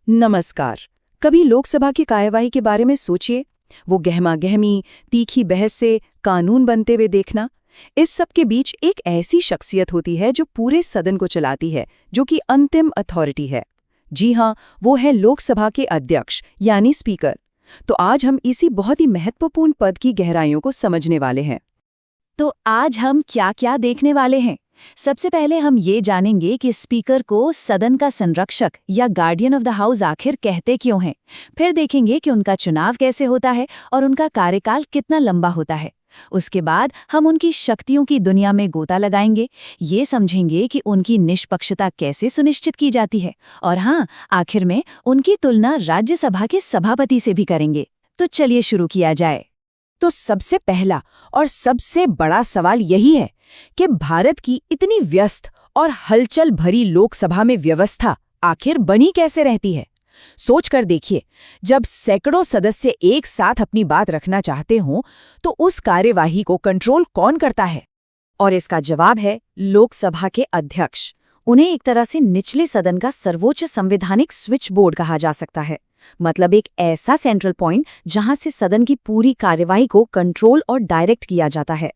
नमस्कार। कभी लोकसभा की कार्यवाही के बारे में सोचिए। वो गहमा गहमी तीखी बहस से कानून बनते हुए देखना। इस सब के बीच एक ऐसी शख्सियत होती है जो पूरे सदन को चलाती है, जो कि अंतिम अथॉरिटी है। जी हाँ, वो है लोकसभा के अध्यक्ष यानी स्पीकर। तो आज हम इसी बहुत ही महत्वपूर्ण पद की गहराइयों को समझने वाले हैं। तो आज हम क्या क्या देखने वाले हैं? सबसे पहले हम ये जानेंगे कि स्पीकर को सदन का संरक्षक या गार्डियन ऑफ द हाउस आखिर कहते क्यों हैं। फिर देखेंगे कि उनका चुनाव कैसे होता है और उनका कार्यकाल कितना लंबा होता है। उसके बाद हम उनकी शक्तियों की दुनिया में गोता लगाएंगे, ये समझेंगे कि उनकी निष्पक्षता कैसे सुनिश्चित की जाती है, और हाँ, आखिर में उनकी तुलना राज्यसभा के सभापति से भी करेंगे। तो चलिए शुरू किया जाए। तो सबसे पहला और सबसे बड़ा सवाल यही है कि भारत की इतनी व्यस्त और हलचल भरी लोकसभा में व्यवस्था आखिर बनी कैसे रहती है। सोचकर देखिए, जब सैकड़ों सदस्य एक साथ अपनी बात रखना चाहते हों तो उस कार्यवाही को कंट्रोल कौन करता है? और इसका जवाब है लोकसभा के अध्यक्ष। उन्हें एक तरह से निचले सदन का सर्वोच्च संवैधानिक स्विच बोर्ड कहा जा सकता है। मतलब एक ऐसा सेंट्रल पॉइंट जहां से सदन की पूरी कार्यवाही को कंट्रोल और डायरेक्ट किया जाता है।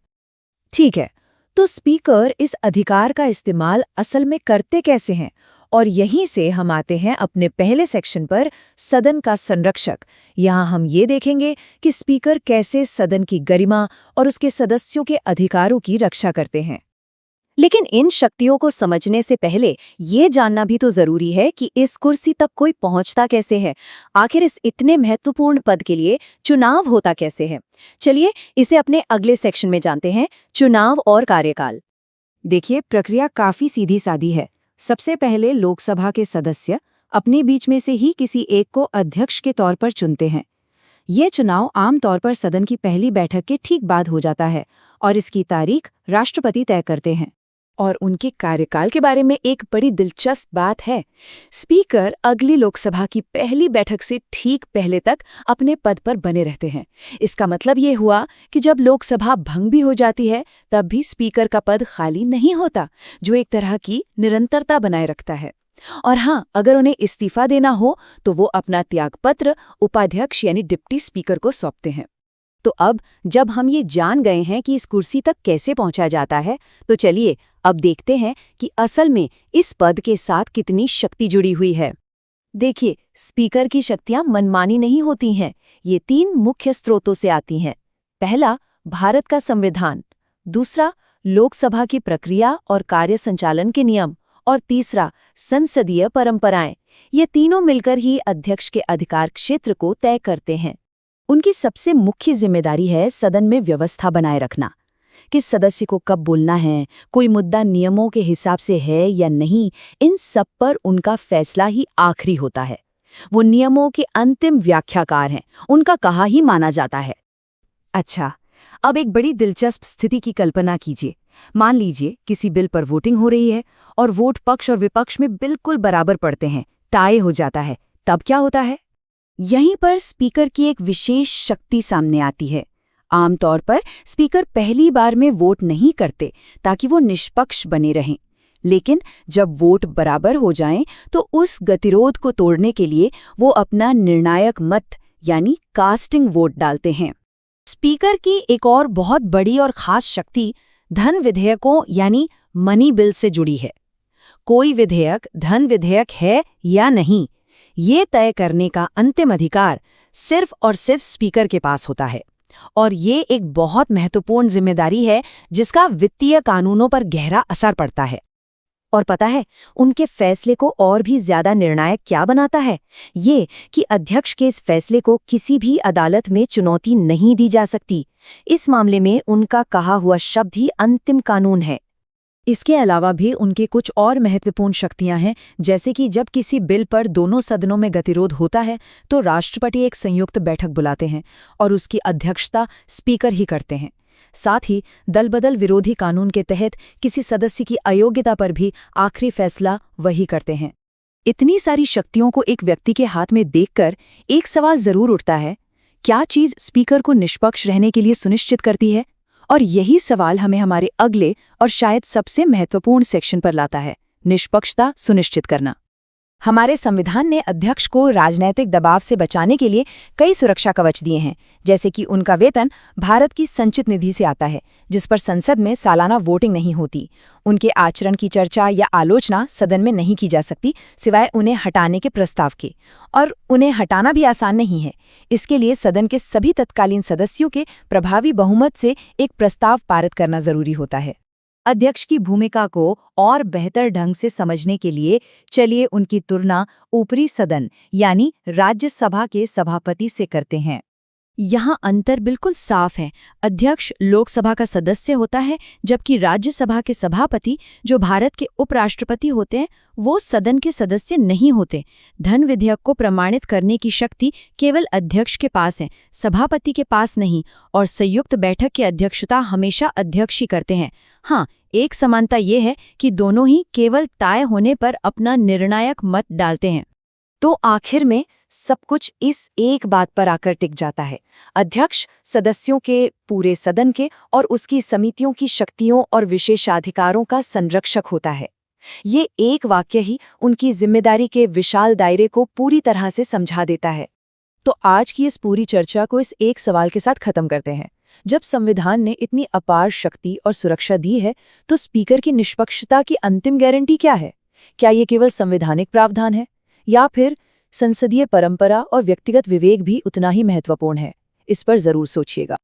ठीक है, तो स्पीकर इस अधिकार का इस्तेमाल असल में करते कैसे हैं? और यहीं से हम आते हैं अपने पहले सेक्शन पर, सदन का संरक्षक। यहाँ हम ये देखेंगे कि स्पीकर कैसे सदन की गरिमा और उसके सदस्यों के अधिकारों की रक्षा करते हैं। लेकिन इन शक्तियों को समझने से पहले ये जानना भी तो जरूरी है कि इस कुर्सी तक कोई पहुंचता कैसे है। आखिर इस इतने महत्वपूर्ण पद के लिए चुनाव होता कैसे है। चलिए इसे अपने अगले सेक्शन में जानते हैं, चुनाव और कार्यकाल। देखिए, प्रक्रिया काफी सीधी सादी है। सबसे पहले लोकसभा के सदस्य अपने बीच में से ही किसी एक को अध्यक्ष के तौर पर चुनते हैं। ये चुनाव आमतौर पर सदन की पहली बैठक के ठीक बाद हो जाता है और इसकी तारीख राष्ट्रपति तय करते हैं। और उनके कार्यकाल के बारे में एक बड़ी दिलचस्प बात है। स्पीकर अगली लोकसभा की पहली बैठक से ठीक पहले तक अपने पद पर बने रहते हैं। इसका मतलब ये हुआ कि जब लोकसभा भंग भी हो जाती है तब भी स्पीकर का पद खाली नहीं होता, जो एक तरह की निरंतरता बनाए रखता है। और हाँ, अगर उन्हें इस्तीफा देना हो तो वो अपना त्यागपत्र उपाध्यक्ष यानी डिप्टी स्पीकर को सौंपते हैं। तो अब जब हम ये जान गए हैं कि इस कुर्सी तक कैसे पहुंचा जाता है, तो चलिए अब देखते हैं कि असल में इस पद के साथ कितनी शक्ति जुड़ी हुई है। देखिए, स्पीकर की शक्तियां मनमानी नहीं होती हैं। ये 3 मुख्य स्रोतों से आती हैं। पहला, भारत का संविधान। दूसरा, लोकसभा की प्रक्रिया और कार्य संचालन के नियम। और तीसरा, संसदीय परंपराएं। ये तीनों मिलकर ही अध्यक्ष के अधिकार क्षेत्र को तय करते हैं। उनकी सबसे मुख्य जिम्मेदारी है सदन में व्यवस्था बनाए रखना। किस सदस्य को कब बोलना है, कोई मुद्दा नियमों के हिसाब से है या नहीं, इन सब पर उनका फैसला ही आखिरी होता है। वो नियमों के अंतिम व्याख्याकार हैं, उनका कहा ही माना जाता है। अच्छा, अब एक बड़ी दिलचस्प स्थिति की कल्पना कीजिए। मान लीजिए किसी बिल पर वोटिंग हो रही है और वोट पक्ष और विपक्ष में बिल्कुल बराबर पड़ते हैं, टाई हो जाता है। तब क्या होता है? यहीं पर स्पीकर की एक विशेष शक्ति सामने आती है। आमतौर पर स्पीकर पहली बार में वोट नहीं करते ताकि वो निष्पक्ष बने रहें। लेकिन जब वोट बराबर हो जाएं, तो उस गतिरोध को तोड़ने के लिए वो अपना निर्णायक मत यानी कास्टिंग वोट डालते हैं। स्पीकर की एक और बहुत बड़ी और खास शक्ति धन विधेयकों यानी मनी बिल से जुड़ी है। कोई विधेयक धन विधेयक है या नहीं, ये तय करने का अंतिम अधिकार सिर्फ और सिर्फ स्पीकर के पास होता है। और ये एक बहुत महत्वपूर्ण जिम्मेदारी है जिसका वित्तीय कानूनों पर गहरा असर पड़ता है। और पता है, उनके फैसले को और भी ज्यादा निर्णायक क्या बनाता है? ये कि अध्यक्ष के इस फैसले को किसी भी अदालत में चुनौती नहीं दी जा सकती। इस मामले में उनका कहा हुआ शब्द ही अंतिम कानून है। इसके अलावा भी उनकी कुछ और महत्वपूर्ण शक्तियां हैं, जैसे कि जब किसी बिल पर दोनों सदनों में गतिरोध होता है तो राष्ट्रपति एक संयुक्त बैठक बुलाते हैं और उसकी अध्यक्षता स्पीकर ही करते हैं। साथ ही दलबदल विरोधी कानून के तहत किसी सदस्य की अयोग्यता पर भी आखिरी फैसला वही करते हैं। इतनी सारी शक्तियों को एक व्यक्ति के हाथ में देखकर एक सवाल जरूर उठता है, क्या चीज स्पीकर को निष्पक्ष रहने के लिए सुनिश्चित करती है? और यही सवाल हमें हमारे अगले और शायद सबसे महत्वपूर्ण सेक्शन पर लाता है, निष्पक्षता सुनिश्चित करना। हमारे संविधान ने अध्यक्ष को राजनैतिक दबाव से बचाने के लिए कई सुरक्षा कवच दिए हैं, जैसे कि उनका वेतन भारत की संचित निधि से आता है, जिस पर संसद में सालाना वोटिंग नहीं होती। उनके आचरण की चर्चा या आलोचना सदन में नहीं की जा सकती, सिवाय उन्हें हटाने के प्रस्ताव के। और उन्हें हटाना भी आसान नहीं है। इसके लिए सदन के सभी तत्कालीन सदस्यों के प्रभावी बहुमत से एक प्रस्ताव पारित करना जरूरी होता है। अध्यक्ष की भूमिका को और बेहतर ढंग से समझने के लिए चलिए उनकी तुलना ऊपरी सदन यानी राज्यसभा के सभापति से करते हैं। यहाँ अंतर बिल्कुल साफ है। अध्यक्ष लोकसभा का सदस्य होता है, जबकि राज्यसभा के सभापति, जो भारत के उपराष्ट्रपति होते हैं, वो सदन के सदस्य नहीं होते। धन विधेयक को प्रमाणित करने की शक्ति केवल अध्यक्ष के पास है, सभापति के पास नहीं, और संयुक्त बैठक की अध्यक्षता हमेशा अध्यक्ष ही करते हैं। हाँ, एक समानता ये है कि दोनों ही केवल तय होने पर अपना निर्णायक मत डालते हैं। तो आखिर में सब कुछ इस एक बात पर आकर टिक जाता है। अध्यक्ष सदस्यों के, पूरे सदन के और उसकी समितियों की शक्तियों और विशेषाधिकारों का संरक्षक होता है। ये एक वाक्य ही उनकी जिम्मेदारी के विशाल दायरे को पूरी तरह से समझा देता है। तो आज की इस पूरी चर्चा को इस एक सवाल के साथ खत्म करते हैं। जब संविधान ने इतनी अपार शक्ति और सुरक्षा दी है, तो स्पीकर की निष्पक्षता की अंतिम गारंटी क्या है? क्या ये केवल संवैधानिक प्रावधान है, या फिर संसदीय परंपरा और व्यक्तिगत विवेक भी उतना ही महत्वपूर्ण है? इस पर जरूर सोचिएगा।